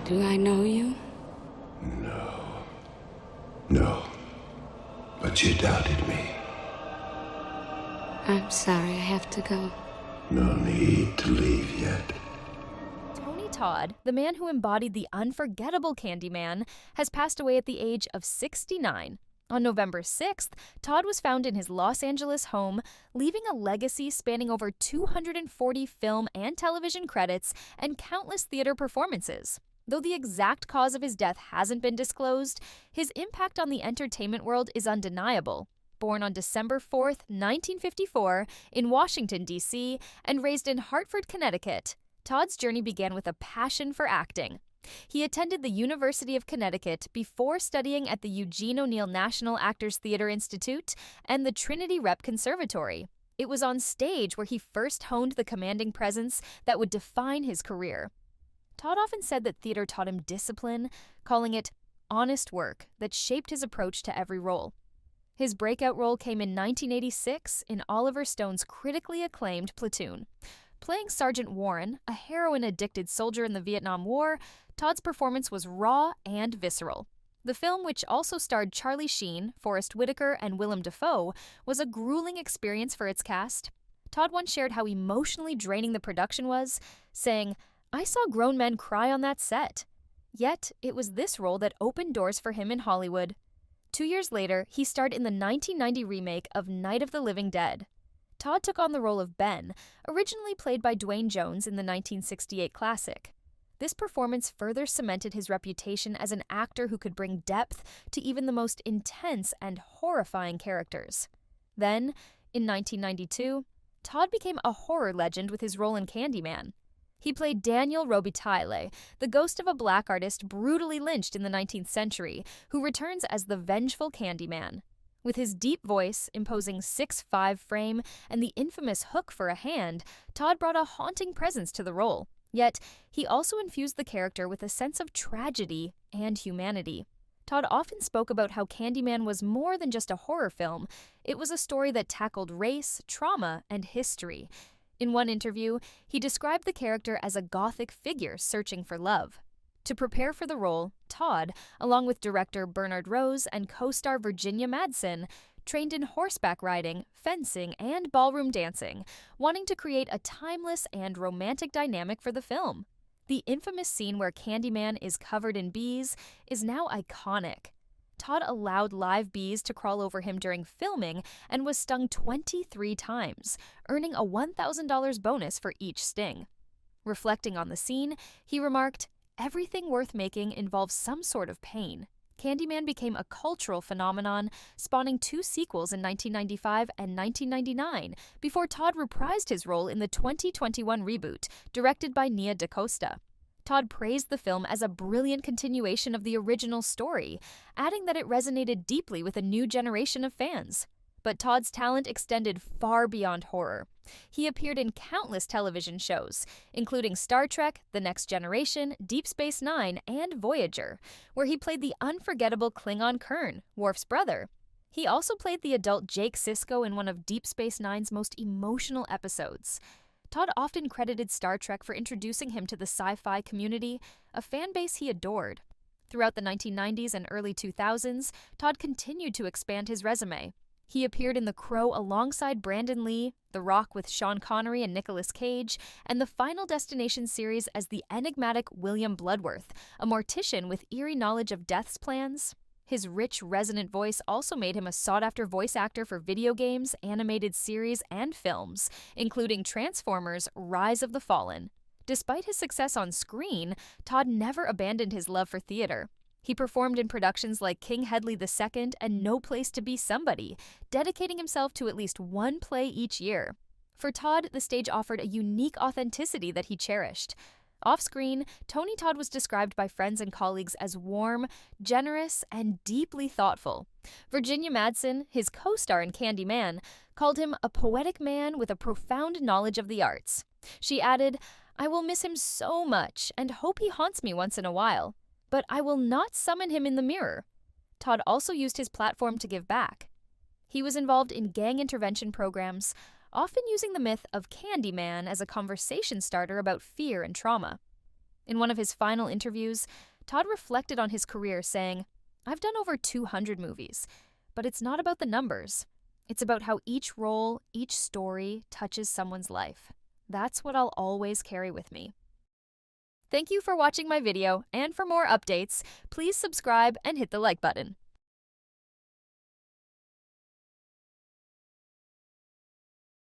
Do I know you? No. No. But you doubted me. I'm sorry, I have to go. No need to leave yet. Todd, the man who embodied the unforgettable Candyman, has passed away at the age of 69. On November 6th, Todd was found in his Los Angeles home, leaving a legacy spanning over 240 film and television credits and countless theater performances. Though the exact cause of his death hasn't been disclosed, his impact on the entertainment world is undeniable. Born on December 4th, 1954, in Washington, D.C., and raised in Hartford, Connecticut, Todd's journey began with a passion for acting. He attended the University of Connecticut before studying at the Eugene O'Neill National Actors Theatre Institute and the Trinity Rep Conservatory. It was on stage where he first honed the commanding presence that would define his career. Todd often said that theater taught him discipline, calling it honest work that shaped his approach to every role. His breakout role came in 1986 in Oliver Stone's critically acclaimed Platoon. Playing Sergeant Warren, a heroin-addicted soldier in the Vietnam War, Todd's performance was raw and visceral. The film, which also starred Charlie Sheen, Forrest Whitaker, and Willem Dafoe, was a grueling experience for its cast. Todd once shared how emotionally draining the production was, saying, "I saw grown men cry on that set." Yet, it was this role that opened doors for him in Hollywood. 2 years later, he starred in the 1990 remake of Night of the Living Dead. Todd took on the role of Ben, originally played by Dwayne Jones in the 1968 classic. This performance further cemented his reputation as an actor who could bring depth to even the most intense and horrifying characters. Then, in 1992, Todd became a horror legend with his role in Candyman. He played Daniel Robitaille, the ghost of a black artist brutally lynched in the 19th century, who returns as the vengeful Candyman. With his deep voice, imposing 6'5" frame, and the infamous hook for a hand, Todd brought a haunting presence to the role. Yet, he also infused the character with a sense of tragedy and humanity. Todd often spoke about how Candyman was more than just a horror film. It was a story that tackled race, trauma, and history. In one interview, he described the character as a gothic figure searching for love. To prepare for the role, Todd, along with director Bernard Rose and co-star Virginia Madsen, trained in horseback riding, fencing, and ballroom dancing, wanting to create a timeless and romantic dynamic for the film. The infamous scene where Candyman is covered in bees is now iconic. Todd allowed live bees to crawl over him during filming and was stung 23 times, earning a $1,000 bonus for each sting. Reflecting on the scene, he remarked, "Everything worth making involves some sort of pain." Candyman became a cultural phenomenon, spawning 2 sequels in 1995 and 1999, before Todd reprised his role in the 2021 reboot, directed by Nia DaCosta. Todd praised the film as a brilliant continuation of the original story, adding that it resonated deeply with a new generation of fans. But Todd's talent extended far beyond horror. He appeared in countless television shows, including Star Trek, The Next Generation, Deep Space Nine, and Voyager, where he played the unforgettable Klingon Kern, Worf's brother. He also played the adult Jake Sisko in one of Deep Space Nine's most emotional episodes. Todd often credited Star Trek for introducing him to the sci-fi community, a fan base he adored. Throughout the 1990s and early 2000s, Todd continued to expand his resume. He appeared in The Crow alongside Brandon Lee, The Rock with Sean Connery and Nicolas Cage, and the Final Destination series as the enigmatic William Bloodworth, a mortician with eerie knowledge of death's plans. His rich, resonant voice also made him a sought-after voice actor for video games, animated series, and films, including Transformers: Rise of the Fallen. Despite his success on screen, Todd never abandoned his love for theater. He performed in productions like King Hedley II and No Place to Be Somebody, dedicating himself to at least one play each year. For Todd, the stage offered a unique authenticity that he cherished. Off-screen, Tony Todd was described by friends and colleagues as warm, generous, and deeply thoughtful. Virginia Madsen, his co-star in Candyman, called him a poetic man with a profound knowledge of the arts. She added, "I will miss him so much and hope he haunts me once in a while. But I will not summon him in the mirror." Todd also used his platform to give back. He was involved in gang intervention programs, often using the myth of Candyman as a conversation starter about fear and trauma. In one of his final interviews, Todd reflected on his career, saying, "I've done over 200 movies, but it's not about the numbers. It's about how each role, each story touches someone's life. That's what I'll always carry with me." Thank you for watching my video, and for more updates, please subscribe and hit the like button.